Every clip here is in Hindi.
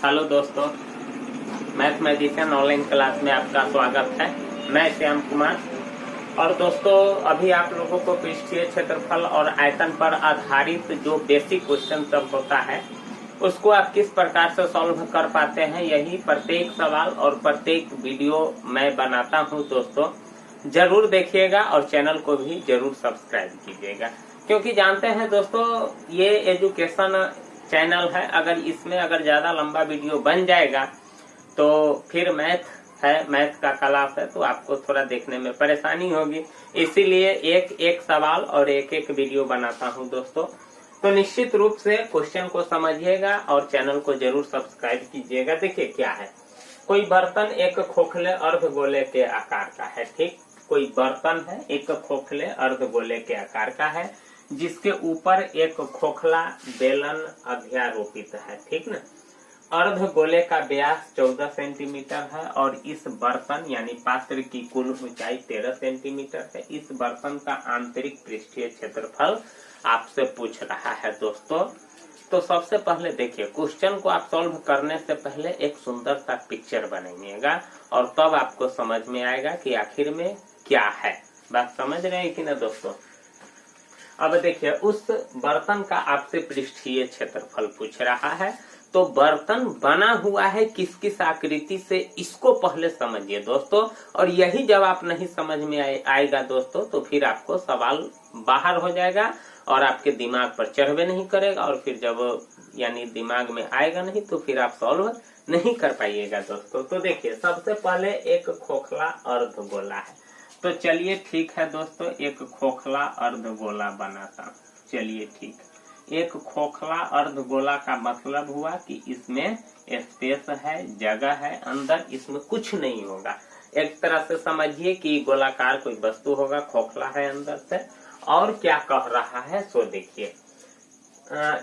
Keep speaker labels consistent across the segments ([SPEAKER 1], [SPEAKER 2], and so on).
[SPEAKER 1] हेलो दोस्तों, मैथमेटिशियन ऑनलाइन क्लास में आपका स्वागत है। मैं श्याम कुमार। और दोस्तों, अभी आप लोगों को पृष्ठीय क्षेत्रफल और आयतन पर आधारित जो बेसिक क्वेश्चन सब होता है उसको आप किस प्रकार से सॉल्व कर पाते हैं, यही प्रत्येक सवाल और प्रत्येक वीडियो मैं बनाता हूं। दोस्तों जरूर देखिएगा और चैनल को भी जरूर सब्सक्राइब कीजिएगा, क्योंकि जानते हैं दोस्तों ये एजुकेशन चैनल है। अगर इसमें ज्यादा लंबा वीडियो बन जाएगा तो फिर मैथ का क्लास है तो आपको थोड़ा देखने में परेशानी होगी। इसीलिए एक एक सवाल और एक एक वीडियो बनाता हूं दोस्तों। तो निश्चित रूप से क्वेश्चन को समझिएगा और चैनल को जरूर सब्सक्राइब कीजिएगा। देखिए क्या है, कोई बर्तन एक खोखले अर्धगोले के आकार का है। ठीक, कोई बर्तन है एक खोखले अर्धगोले के आकार का है, जिसके ऊपर एक खोखला बेलन अध्यारोपित है। ठीक ना। अर्धगोले का व्यास 14 सेंटीमीटर है और इस बर्तन यानी पात्र की कुल ऊंचाई 13 सेंटीमीटर है। इस बर्तन का आंतरिक पृष्ठीय क्षेत्रफल आपसे पूछ रहा है दोस्तों। तो सबसे पहले देखिए, क्वेश्चन को आप सॉल्व करने से पहले एक सुंदर सा पिक्चर बनाइएगा और तब आपको समझ में आएगा कि आखिर में क्या है। बात समझ रहे हैं कि ना दोस्तों। अब देखिए, उस बर्तन का आपसे पृष्ठीय क्षेत्रफल पूछ रहा है। तो बर्तन बना हुआ है किस किस आकृति से, इसको पहले समझिए दोस्तों। और यही जब आप नहीं समझ में आएगा दोस्तों तो फिर आपको सवाल बाहर हो जाएगा और आपके दिमाग पर चढ़वे नहीं करेगा, और फिर जब यानी दिमाग में आएगा नहीं तो फिर आप सॉल्व नहीं कर पाइएगा दोस्तों। तो देखिए, सबसे पहले एक खोखला अर्धगोला है। तो चलिए ठीक है दोस्तों, एक खोखला अर्धगोला बनाता हूं। चलिए ठीक, एक खोखला अर्धगोला का मतलब हुआ कि इसमें स्पेस है, जगह है, अंदर इसमें कुछ नहीं होगा। एक तरह से समझिए कि गोलाकार कोई वस्तु होगा, खोखला है अंदर से। और क्या कह रहा है सो देखिए,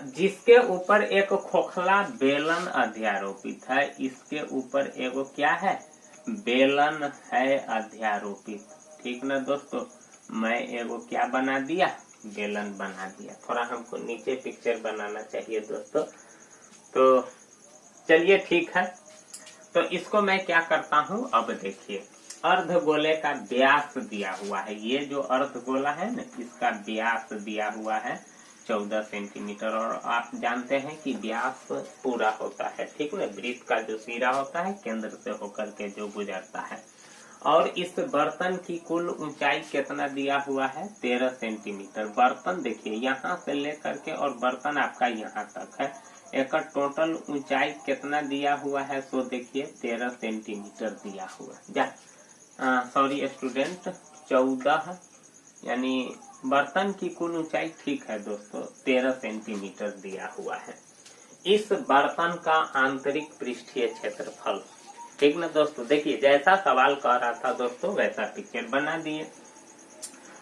[SPEAKER 1] जिसके ऊपर एक खोखला बेलन अध्यारोपित है। इसके ऊपर एगो क्या है, बेलन है अध्यारोपित। ठीक ना दोस्तों, मैं एगो क्या बना दिया, बेलन बना दिया। थोड़ा हमको नीचे पिक्चर बनाना चाहिए दोस्तों। तो चलिए ठीक है, तो इसको मैं क्या करता हूँ, अब देखिए अर्धगोले का व्यास दिया हुआ है। ये जो अर्धगोला है ना, इसका व्यास दिया हुआ है 14 सेंटीमीटर। और आप जानते हैं कि व्यास पूरा होता है, ठीक ना। वृत्त का जो सिरा होता है केंद्र से होकर के जो गुजरता है। और इस बर्तन की कुल ऊंचाई कितना दिया हुआ है, 13 सेंटीमीटर। बर्तन देखिए यहाँ से लेकर के और बर्तन आपका यहाँ तक है, एक टोटल ऊंचाई कितना दिया हुआ है सो देखिए 13 सेंटीमीटर दिया हुआ। सॉरी स्टूडेंट, 14 यानी बर्तन की कुल ऊंचाई ठीक है दोस्तों 13 सेंटीमीटर दिया हुआ है। इस बर्तन का आंतरिक पृष्ठीय क्षेत्रफल, ठीक ना दोस्तों। देखिए जैसा सवाल कह रहा था दोस्तों वैसा पिक्चर बना दिए।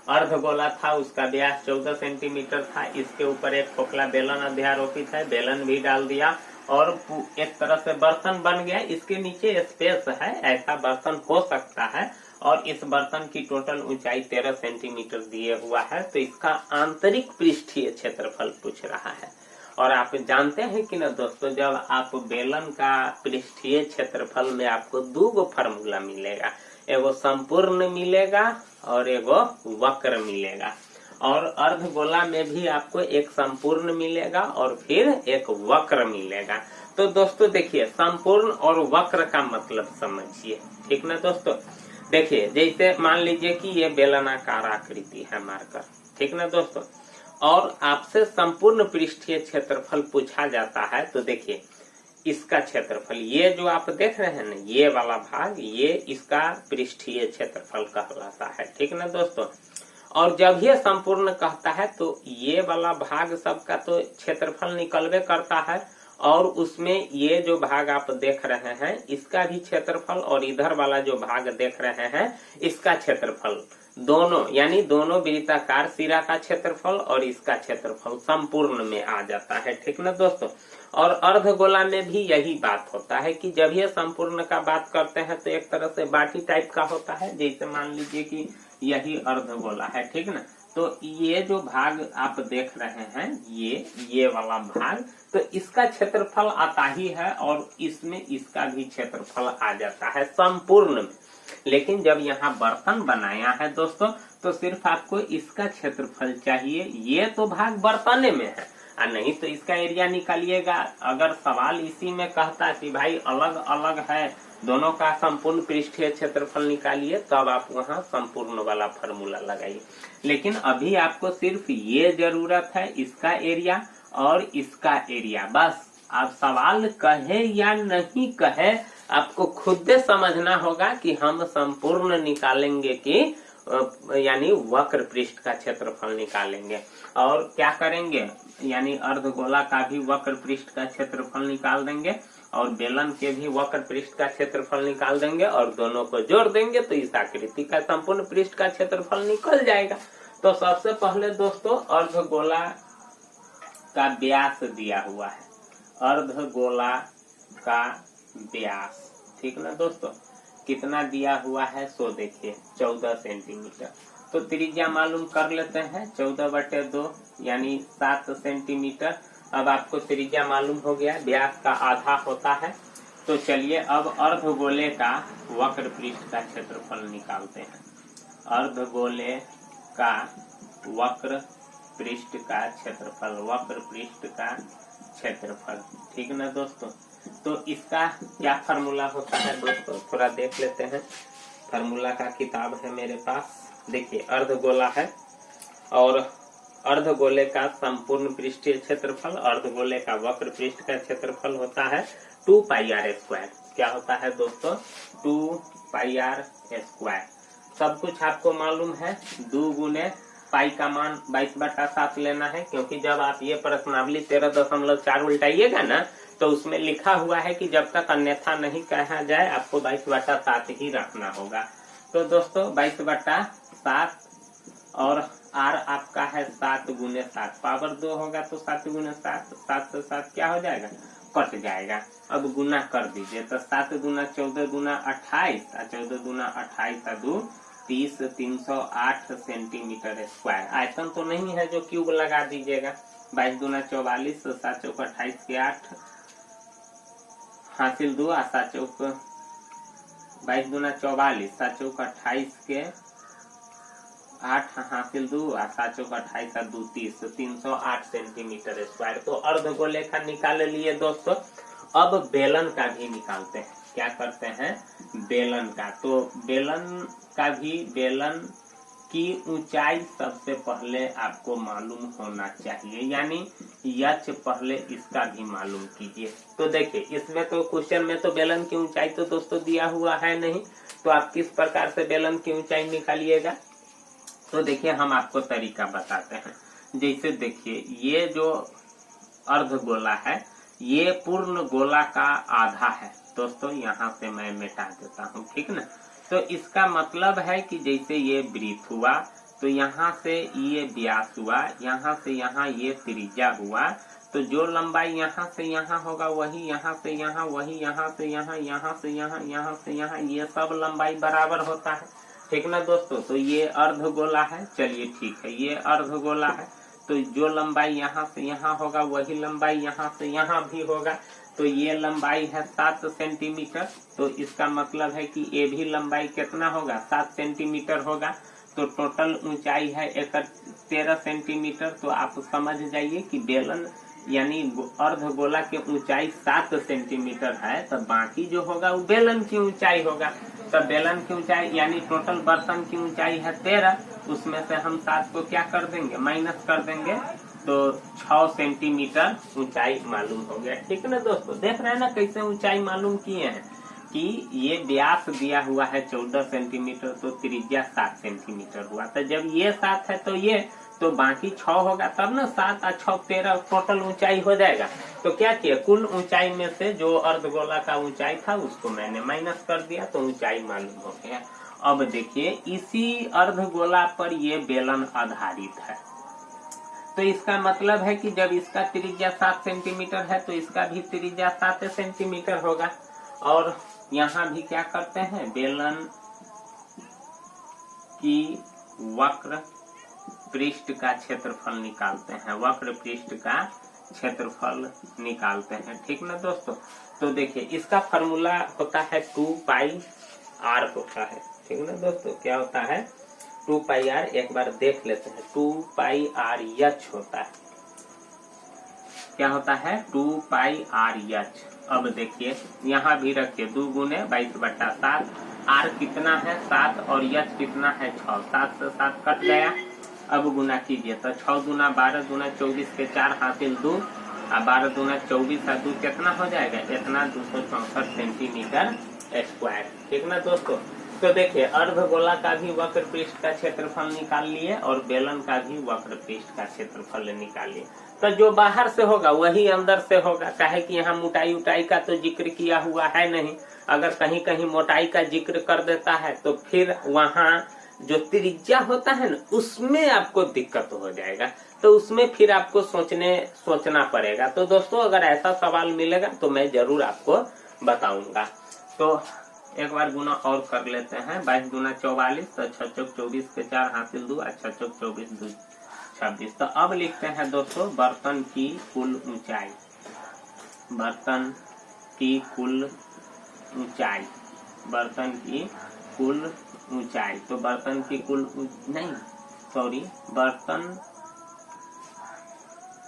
[SPEAKER 1] अर्धगोला था, उसका व्यास 14 सेंटीमीटर था। इसके ऊपर एक खोखला बेलन अध्यारोपित है, बेलन भी डाल दिया और एक तरह से बर्तन बन गया। इसके नीचे स्पेस है, ऐसा बर्तन हो सकता है। और इस बर्तन की टोटल ऊंचाई 13 सेंटीमीटर दिए हुआ है। तो इसका आंतरिक पृष्ठीय क्षेत्रफल पूछ रहा है। और आप जानते हैं कि ना दोस्तों, जब आप बेलन का पृष्ठीय क्षेत्रफल में आपको दो फार्मूला मिलेगा, एगो संपूर्ण मिलेगा और एगो वक्र मिलेगा। और अर्धगोला में भी आपको एक संपूर्ण मिलेगा और फिर एक वक्र मिलेगा। तो दोस्तों देखिए, संपूर्ण और वक्र का मतलब समझिए, ठीक ना दोस्तों। देखिए जैसे मान लीजिए कि ये बेलनाकार आकृति है मार्कर, ठीक ना दोस्तों। और आपसे संपूर्ण पृष्ठीय क्षेत्रफल पूछा जाता है। तो देखिए इसका क्षेत्रफल, ये जो आप देख रहे हैं ना, ये वाला भाग, ये इसका पृष्ठीय क्षेत्रफल कहलाता है, ठीक ना दोस्तों। और जब ये संपूर्ण कहता है तो ये वाला भाग सबका तो क्षेत्रफल निकलवे करता है। और उसमें ये जो भाग आप देख रहे हैं इसका भी क्षेत्रफल, और इधर वाला जो भाग देख रहे हैं इसका क्षेत्रफल, दोनों यानी दोनों वृत्ताकार सिरा का क्षेत्रफल और इसका क्षेत्रफल संपूर्ण में आ जाता है, ठीक ना दोस्तों। और अर्धगोला में भी यही बात होता है कि जब ये संपूर्ण का बात करते हैं तो एक तरह से बाटी टाइप का होता है। जैसे मान लीजिए कि यही अर्धगोला है, ठीक ना। तो ये जो भाग आप देख रहे हैं, ये वाला भाग, तो इसका क्षेत्रफल आता ही है और इसमें इसका भी क्षेत्रफल आ जाता है संपूर्ण में। लेकिन जब यहाँ बर्तन बनाया है दोस्तों, तो सिर्फ आपको इसका क्षेत्रफल चाहिए। ये तो भाग बर्तने में है और नहीं तो इसका एरिया निकालिएगा। अगर सवाल इसी में कहता कि भाई अलग अलग है, दोनों का संपूर्ण पृष्ठीय क्षेत्रफल निकालिए, तब आप वहाँ संपूर्ण वाला फॉर्मूला लगाइए। लेकिन अभी आपको सिर्फ ये जरूरत है, इसका एरिया और इसका एरिया, बस। आप सवाल कहे या नहीं कहे, आपको खुद समझना होगा कि हम संपूर्ण निकालेंगे कि यानी वक्र पृष्ठ का क्षेत्रफल निकालेंगे। और क्या करेंगे, यानी अर्धगोला का भी वक्र पृष्ठ का क्षेत्रफल निकाल देंगे और बेलन के भी वक्र पृष्ठ का क्षेत्रफल निकाल देंगे और दोनों को जोड़ देंगे तो इस आकृति का संपूर्ण पृष्ठ का क्षेत्रफल निकल जाएगा। तो सबसे पहले दोस्तों अर्धगोला का व्यास दिया हुआ है, अर्धगोला का व्यास, ठीक ना दोस्तों, कितना दिया हुआ है सो देखिए 14 सेंटीमीटर। तो त्रिज्या मालूम कर लेते हैं, 14/2 यानी 7 सेंटीमीटर। अब आपको त्रिज्या मालूम हो गया, व्यास का आधा होता है। तो चलिए अब अर्धगोले का वक्र पृष्ठ का क्षेत्रफल निकालते हैं। अर्धगोले का वक्र पृष्ठ का क्षेत्रफल, वक्र पृष्ठ का क्षेत्रफल, ठीक ना दोस्तों। तो इसका क्या फार्मूला होता है दोस्तों, थोड़ा देख लेते हैं। फार्मूला का किताब है मेरे पास, देखिए अर्धगोला है और अर्धगोले का संपूर्ण पृष्ठीय क्षेत्रफल, अर्धगोले का वक्र पृष्ठ का क्षेत्रफल होता है 2πr²। क्या होता है दोस्तों, 2πr²। सब कुछ आपको मालूम है, 2 गुने पाई का मान 22/7 लेना है, क्योंकि जब आप ये प्रश्नावली 13.4 उल्टाइएगा ना, तो उसमें लिखा हुआ है कि जब तक अन्यथा नहीं कहा जाए आपको 22/7 ही रखना होगा। तो दोस्तों 22/7 और r आपका है 7 गुने 7, पावर 2 होगा तो 7 गुने 7, 7 से 7 क्या हो जाएगा, कट जाएगा। अब गुना कर दीजिए, तो 7 दूना 14 दूना 28 और 14 दूना 28 और 2 30, 308 सेंटीमीटर स्क्वायर। आयतन तो नहीं है जो क्यूब लगा दीजिएगा। 22 दूना 44, 7 चौक 28 के 8 हासिल 2 और 7 चौक 22 दूना 44, 7 चौक 28 के 8 हासिल 2 और 7 चौक 28 और 2 30, 308 सेंटीमीटर स्क्वायर। तो अर्धगोले का निकाल लिए दोस्तों। अब बेलन का भी निकालते हैं। क्या करते हैं, बेलन का। तो बेलन का भी, बेलन की ऊंचाई सबसे पहले आपको मालूम होना चाहिए, यानी यच पहले इसका भी मालूम कीजिए। तो देखिए इसमें तो क्वेश्चन में तो बेलन की ऊंचाई तो दोस्तों दिया हुआ है नहीं, तो आप किस प्रकार से बेलन की ऊंचाई निकालिएगा। तो देखिए हम आपको तरीका बताते हैं। जैसे देखिए ये जो अर्धगोला है, ये पूर्ण गोला का आधा है दोस्तों। यहाँ से मैं मिटा देता हूँ, ठीक ना। तो इसका मतलब है कि जैसे ये वृत्त हुआ, तो यहाँ से ये व्यास हुआ, यहाँ से यहाँ ये त्रिज्या हुआ, तो जो लंबाई यहाँ से यहाँ होगा वही यहाँ से यहाँ, वही यहाँ से यहाँ, यहाँ से यहाँ, यहाँ से यहाँ, ये सब लंबाई बराबर होता है, ठीक ना दोस्तों। तो ये अर्धगोला है, चलिए ठीक है, ये अर्धगोला है, तो जो लंबाई यहाँ से यहाँ होगा वही लंबाई यहाँ से यहाँ भी होगा। तो ये लंबाई है 7 सेंटीमीटर, तो इसका मतलब है कि ये भी लंबाई कितना होगा, 7 सेंटीमीटर होगा। तो टोटल ऊंचाई है 13 सेंटीमीटर। तो आप समझ जाइए कि बेलन यानी अर्धगोला की ऊंचाई 7 सेंटीमीटर है, तो बाकी जो होगा वो बेलन की ऊंचाई होगा। तो बेलन की ऊंचाई यानी टोटल बर्तन की ऊंचाई है 13, उसमें से हम 7 को क्या कर देंगे, माइनस कर देंगे, तो 6 सेंटीमीटर ऊंचाई मालूम हो गया, ठीक है ना दोस्तों। देख रहे हैं ना कैसे ऊंचाई मालूम किए हैं, कि ये व्यास दिया हुआ है 14 सेंटीमीटर, तो त्रिज्या 7 सेंटीमीटर हुआ। तो जब ये 7 है तो ये, तो बाकी 6 होगा तब ना, 7 और 6 13 टोटल ऊंचाई हो जाएगा। तो क्या किया, कुल ऊंचाई में से जो अर्धगोला का ऊंचाई था उसको मैंने माइनस कर दिया, तो ऊंचाई मालूम हो गया। अब देखिए इसी अर्धगोला पर ये बेलन आधारित है, तो इसका मतलब है कि जब इसका त्रिज्या 7 सेंटीमीटर है तो इसका भी त्रिज्या 7 सेंटीमीटर होगा। और यहाँ भी क्या करते हैं, बेलन की वक्र पृष्ठ का क्षेत्रफल निकालते हैं, वक्र पृष्ठ का क्षेत्रफल निकालते हैं। ठीक ना दोस्तों। तो देखिए इसका फॉर्मूला होता है 2πr होता है। ठीक ना दोस्तों, क्या होता है 2πr, एक बार देख लेते हैं। 2πrh होता है, क्या होता है 2πrh। अब देखिए यहाँ भी रखिए 2 गुने 22/7, r कितना है 7 और h कितना है 6, 7 से 7 कट गया। अब गुना कीजिए तो 6 दूना 12 दूना 24 के 4 हासिल 2 और 12 दूना 24 और 2 कितना हो जाएगा, इतना 264 सेंटीमीटर स्क्वायर। ठीक ना दोस्तों। तो देखिए अर्धगोला का भी वक्र पृष्ठ का क्षेत्रफल निकाल लिए और बेलन का भी वक्र पृष्ठ का क्षेत्रफल निकाल लिए। तो जो बाहर से होगा वही अंदर से होगा, काहे कि यहाँ मोटाई उटाई का तो जिक्र किया हुआ है नहीं। अगर कहीं कहीं मोटाई का जिक्र कर देता है तो फिर वहाँ जो त्रिज्या होता है ना उसमें आपको दिक्कत हो जाएगा, तो उसमें फिर आपको सोचना पड़ेगा। तो दोस्तों अगर ऐसा सवाल मिलेगा तो मैं जरूर आपको बताऊंगा। तो एक बार गुना और कर लेते हैं। 22 दूना 44, तो 6 चौक 24 के 4 हासिल 2 और 6 चौक 24 2 26। तो अब लिखते हैं दोस्तों बर्तन की कुल ऊंचाई, बर्तन की कुल ऊंचाई, बर्तन की कुल ऊंचाई। तो बर्तन की कुल बर्तन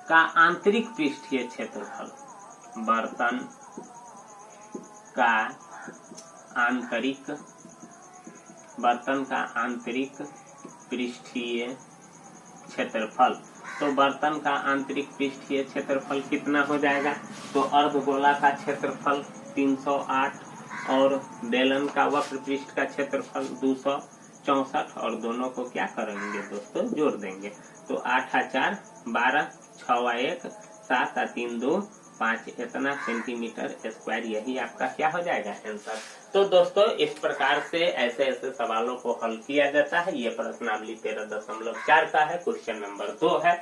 [SPEAKER 1] का आंतरिक पृष्ठीय क्षेत्रफल, बर्तन का आंतरिक, बर्तन का आंतरिक पृष्ठीय क्षेत्रफल। तो बर्तन का आंतरिक पृष्ठीय क्षेत्रफल कितना हो जाएगा, तो अर्धगोला का क्षेत्रफल 308 और बेलन का वक्र पृष्ठ का क्षेत्रफल 264 और दोनों को क्या करेंगे दोस्तों, जोड़ देंगे। तो 8 और 4 12, 6 और 1 7 और 3 2 5, इतना सेंटीमीटर स्क्वायर, यही आपका क्या हो जाएगा आंसर। तो दोस्तों इस प्रकार से ऐसे ऐसे सवालों को हल किया जाता है। ये प्रश्नावली 13.4 का है, क्वेश्चन नंबर 2 है।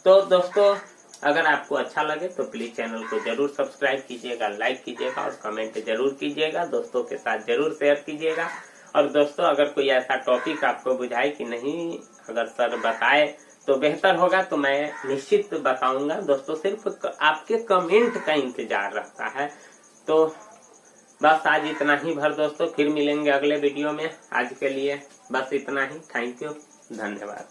[SPEAKER 1] तो दोस्तों अगर आपको अच्छा लगे तो प्लीज चैनल को जरूर सब्सक्राइब कीजिएगा, लाइक कीजिएगा और कमेंट जरूर कीजिएगा, दोस्तों के साथ जरूर शेयर कीजिएगा। और दोस्तों अगर कोई ऐसा टॉपिक आपको बुझाए कि नहीं, अगर सर बताए तो बेहतर होगा तो मैं निश्चित बताऊंगा दोस्तों। सिर्फ आपके कमेंट का इंतजार रहता है। तो बस आज इतना ही भर दोस्तों, फिर मिलेंगे अगले वीडियो में। आज के लिए बस इतना ही। थैंक यू, धन्यवाद।